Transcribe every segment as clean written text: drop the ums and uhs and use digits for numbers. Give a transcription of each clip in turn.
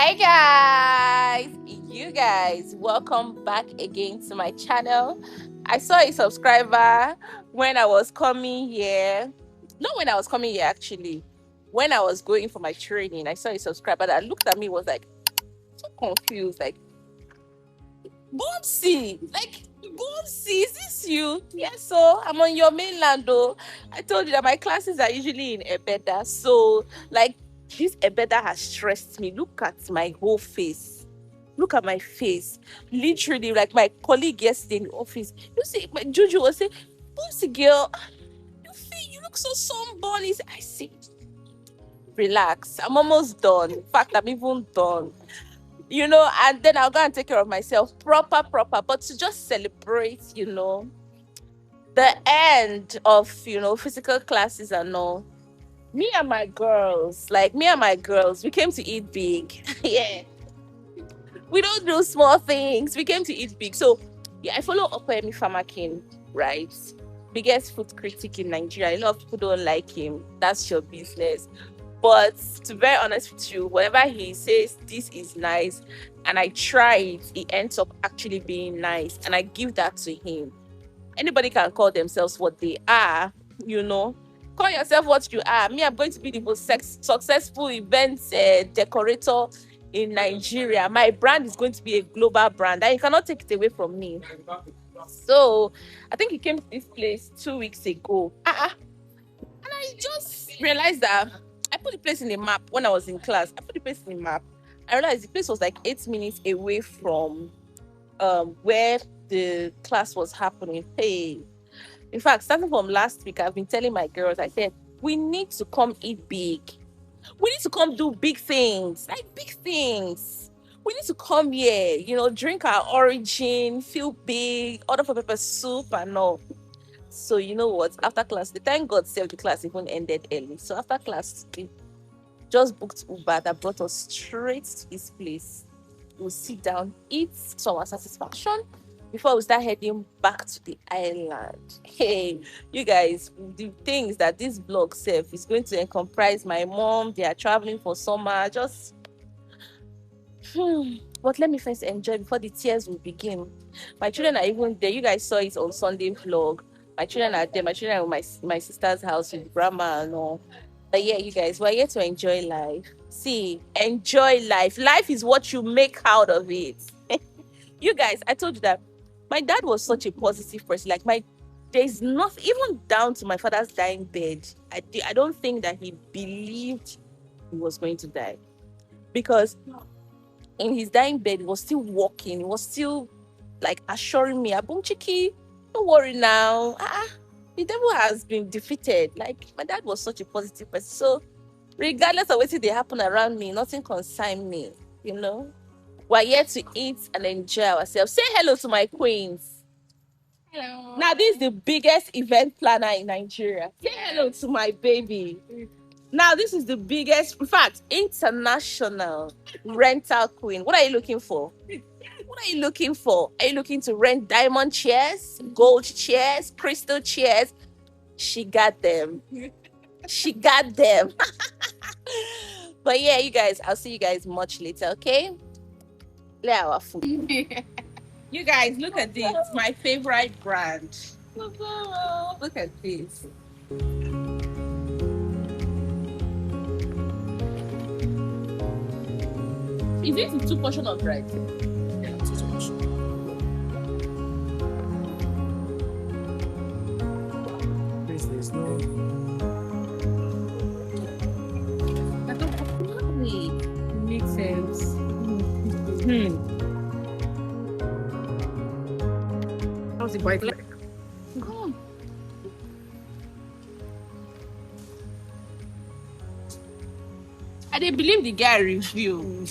Hi guys, you guys, welcome back again to my channel. I saw a subscriber when I was coming here. Not when I was coming here actually. When I was going for my training, I saw a subscriber that looked at me, was like so confused, like Bomsy, Bomsy, is this you? Yes, so I'm on your mainland though. I told you that my classes are usually in Ebeda. So like this Ebeda has stressed me. Look at my whole face. Look at my face. Literally, like my colleague yesterday in the office. You see, my Juju was saying, Bomsy girl, you look so sunburned. I say, relax. I'm almost done. In fact, I'm even done. And then I'll go and take care of myself proper, but to just celebrate, the end of, physical classes and all. Me and my girls, we came to eat big. Yeah. We don't do small things. We came to eat big. So, yeah, I follow Opeyemi Famakin, right? Biggest food critic in Nigeria. A lot of people don't like him. That's your business. But to be very honest with you, whenever he says this is nice and I try it, it ends up actually being nice. And I give that to him. Anybody can call themselves what they are, you know. Call yourself what you are. Me, I'm going to be the most successful events decorator in Nigeria. My brand is going to be a global brand, and you cannot take it away from me. So, I think he came to this place 2 weeks ago. And I just realized that I put the place in the map when I was in class. I put the place in the map. I realized the place was like 8 minutes away from where the class was happening. Hey, in fact, starting from last week, I've been telling my girls, I said, we need to come eat big. We need to come do big things, like big things. We need to come here, drink our origin, feel big, order for pepper soup and all. So you know what? After class, the thank God self the class even ended early. So after class, we just booked Uber that brought us straight to this place. We'll sit down, eat to our satisfaction before we start heading back to the island. Hey, you guys, the things that this vlog self is going to comprise my mom. They are traveling for summer. But let me first enjoy before the tears will begin. My children are even there. You guys saw it on Sunday vlog. My children are there. My children are in my sister's house with grandma and all. But yeah, you guys, we're here to enjoy life. See, enjoy life. Life is what you make out of it. You guys, I told you that my dad was such a positive person. There's nothing, even down to my father's dying bed. I don't think that he believed he was going to die, because in his dying bed, he was still walking. He was still like assuring me, Abum Chiki, don't worry now. The devil has been defeated. Like, my dad was such a positive person. So regardless of what they happen around me, nothing concerned me, you know. We're here to eat and enjoy ourselves. Say hello to my queens. Hello. Now, this is the biggest event planner in Nigeria. Say hello to my baby. Now, this is the biggest, in fact, international rental queen. What are you looking for? What are you looking for? Are you looking to rent diamond chairs, gold chairs, crystal chairs? She got them. She got them. But yeah, you guys, I'll see you guys much later, okay? Let our food. You guys, look at this. My favorite brand. Look at this. Is this a two portion of rice? Yeah, it's too much. Please, there's no. I don't absolutely. Makes sense. How's the bike like? Mm. I didn't believe the guy review.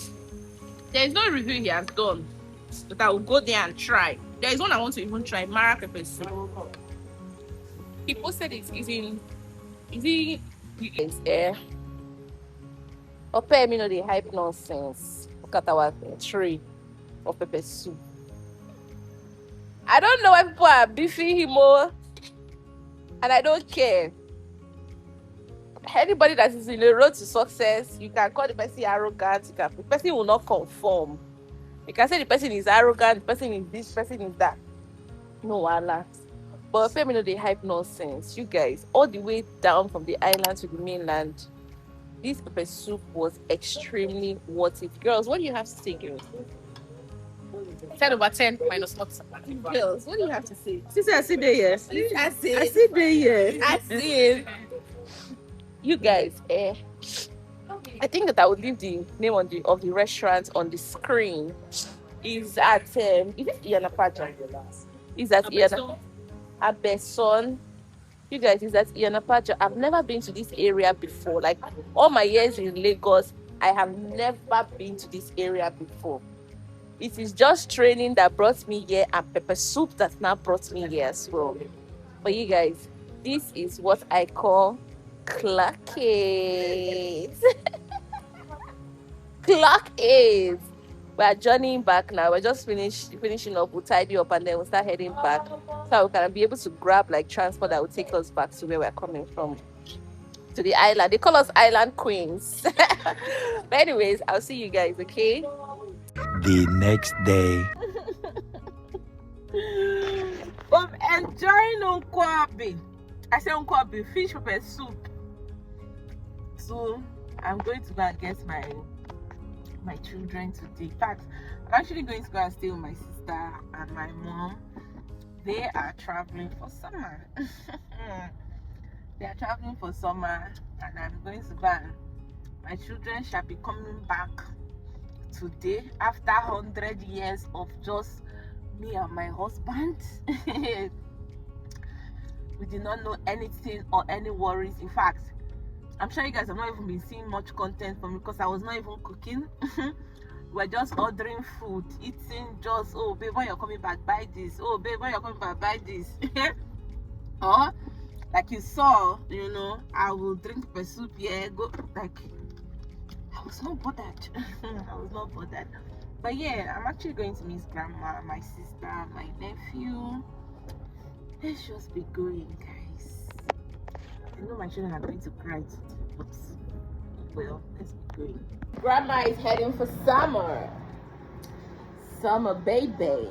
There is no review he has done, but I will go there and try. There is one I want to even try. Mara pepper soup. He posted it. Is he? It's there. Ope me no the hype nonsense. Look at our tree of pepper soup. I don't know why people are beefing him more, and I don't care. Anybody that is in the road to success, you can call the person arrogant. The person will not conform. You can say the person is arrogant, the person is this, the person is that. No, Allah. But Femi know they hype nonsense. You guys, all the way down from the island to the mainland, this pepper soup was extremely worth it. Girls, what do you have to say, girls? 10/10 minus not. Girls, what do you have to say? She said, I see there, yes. I see. I see there, yes. I see it. You guys, I think that I would leave the name of the restaurant on the screen. Is at is it Ianapaja? Is that Abeson? You guys, is that Ianapaja? I've never been to this area before. Like all my years in Lagos, I have never been to this area before. It is just training that brought me here and pepper soup that now brought me here as well. But you guys, this is what I call clock it. Clock it. We're journeying back now. We're just finishing up. We'll tidy up and then we'll start heading back. So we can be able to grab like transport that will take us back to where we're coming from. To the island. They call us island queens. But anyways, I'll see you guys, okay? The next day. I'm enjoying unkwabi. I say unkwabi, fish pepper soup. So I'm going to go and get my children today. In fact, I'm actually going to go and stay with my sister and my mom. They are traveling for summer. They are traveling for summer, and I'm going to go and my children shall be coming back today after 100 years of just me and my husband. We did not know anything or any worries. In fact, I'm sure you guys have not even been seeing much content from me because I was not even cooking. We're just ordering food, eating, just, oh babe, when you're coming back, buy this. Oh babe, when you're coming back, buy this. Or like you saw, you know, I will drink pepper soup, yeah, go like I was not bothered. I was not bothered. But yeah, I'm actually going to miss grandma, my sister, my nephew. Let's just be going, guys. I know my children are going to cry today, but well, let's be going. Grandma is heading for summer. Summer baby.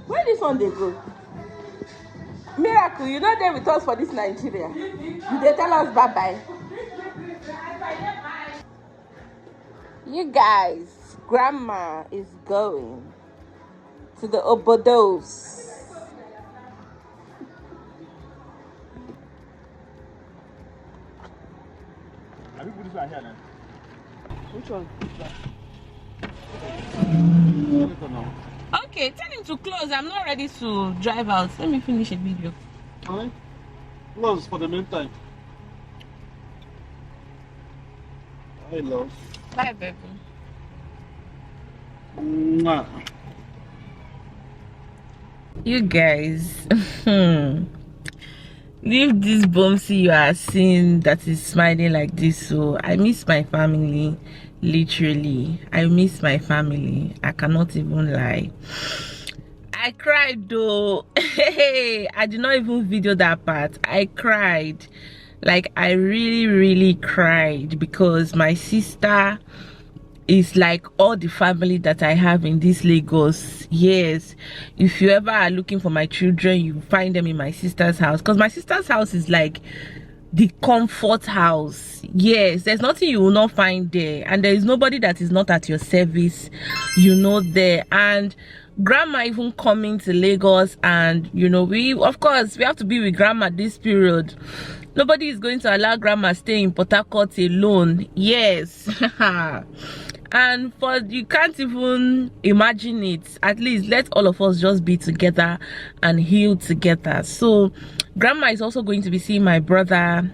Where this one they go? Miracle, you're not there with us for this Nigeria. They tell us bye-bye. You guys, grandma is going to the Obodos. Have you put this one here now? Which one? Okay, tell him to close. I'm not ready to drive out. Let me finish a video. Alright. Close for the meantime. I love. Bye, baby. Mwah. You guys, leave this Bomsy you are seeing that is smiling like this. So I miss my family. Literally, I miss my family. I cannot even lie. I cried though. I did not even video that part. I cried. Like I really cried because my sister is like all the family that I have in this Lagos. Yes, if you ever are looking for my children, you find them in my sister's house, because my sister's house is like the comfort house. Yes, there's nothing you will not find there, and there is nobody that is not at your service, you know, there. And grandma even coming to Lagos, and you know, we of course we have to be with grandma this period. Nobody is going to allow grandma stay in Port Harcourt alone. Yes. And for you can't even imagine it. At least let all of us just be together and heal together. So grandma is also going to be seeing my brother,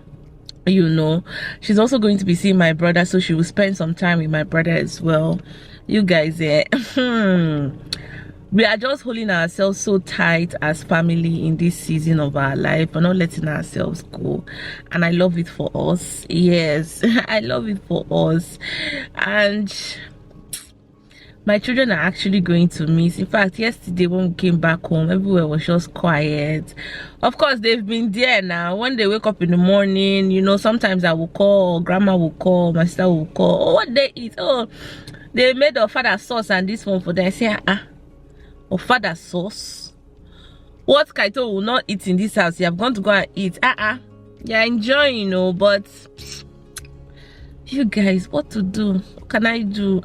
you know. She's also going to be seeing my brother, so she will spend some time with my brother as well. You guys, we are just holding ourselves so tight as family in this season of our life. We're not letting ourselves go, and I love it for us. Yes, I love it for us. And my children are actually going to miss. In fact, yesterday when we came back home, everywhere was just quiet. Of course, they've been there now. When they wake up in the morning, you know, sometimes I will call, or grandma will call, my sister will call. Oh, what they eat? Oh, they made a father sauce and this one for them. I say, or father sauce? What Kaito will not eat in this house? You have gone to go and eat. Yeah, enjoying, you know, but you guys, what to do? What can I do?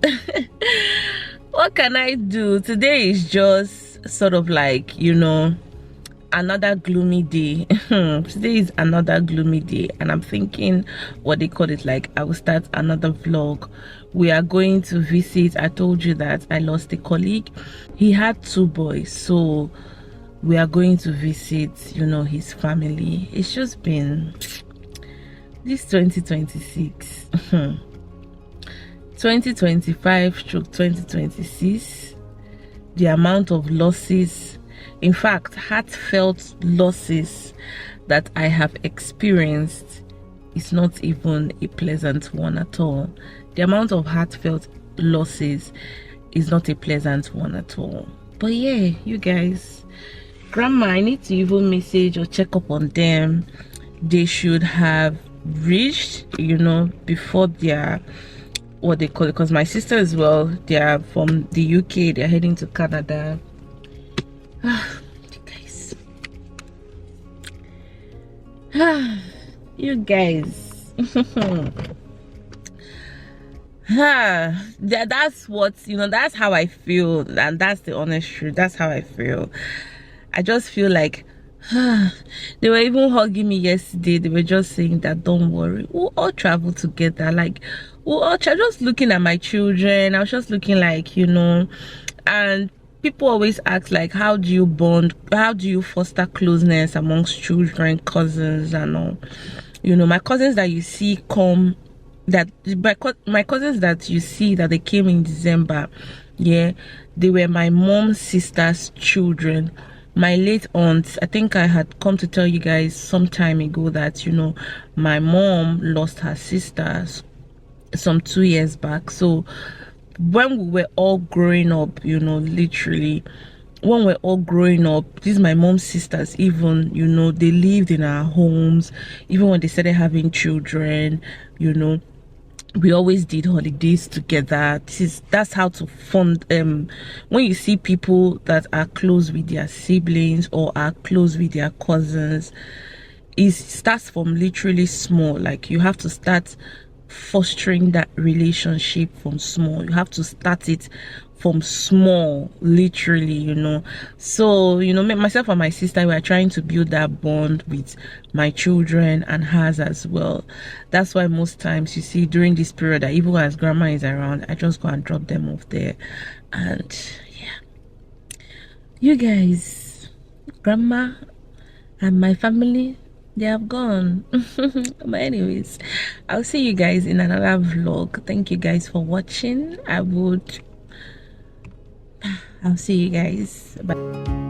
What can I do? Today is just sort of like, you know, another gloomy day. Today is another gloomy day, and I'm thinking what they call it, like I will start another vlog. We are going to visit. I told you that I lost a colleague. He had 2 boys, so we are going to visit, you know, his family. It's just been this 2026 2025 stroke 2026, the amount of losses, in fact heartfelt losses, that I have experienced is not even a pleasant one at all. The amount of heartfelt losses is not a pleasant one at all. But yeah, you guys, grandma, I need to even message or check up on them. They should have reached, you know, before their, what they call it, because my sister as well, they are from the UK, they're heading to Canada. You guys, that's what, you know, that's how I feel, and that's the honest truth. That's how I feel. I just feel like they were even hugging me yesterday. They were just saying that don't worry, we'll all travel together. Like, we'll all just looking at my children. I was just looking like, you know, and people always ask, like, how do you bond, how do you foster closeness amongst children, cousins and all? You know, my cousins that you see come, that my cousins that you see that they came in December, yeah, they were my mom's sister's children. My late aunt, I think I had come to tell you guys some time ago that, you know, my mom lost her sister some 2 years back. So when we were all growing up, you know, literally when we're all growing up, these my mom's sisters, even, you know, they lived in our homes. Even when they started having children, you know, we always did holidays together. That's how to fund. When you see people that are close with their siblings or are close with their cousins, it starts from literally small. Like, you have to start fostering that relationship from small. You have to start it from small, literally, you know. So, you know, myself and my sister, we are trying to build that bond with my children and hers as well. That's why most times you see during this period that even as grandma is around, I just go and drop them off there. And yeah, you guys, grandma and my family, they have gone. But anyways, I'll see you guys in another vlog. Thank you guys for watching. I'll see you guys. Bye.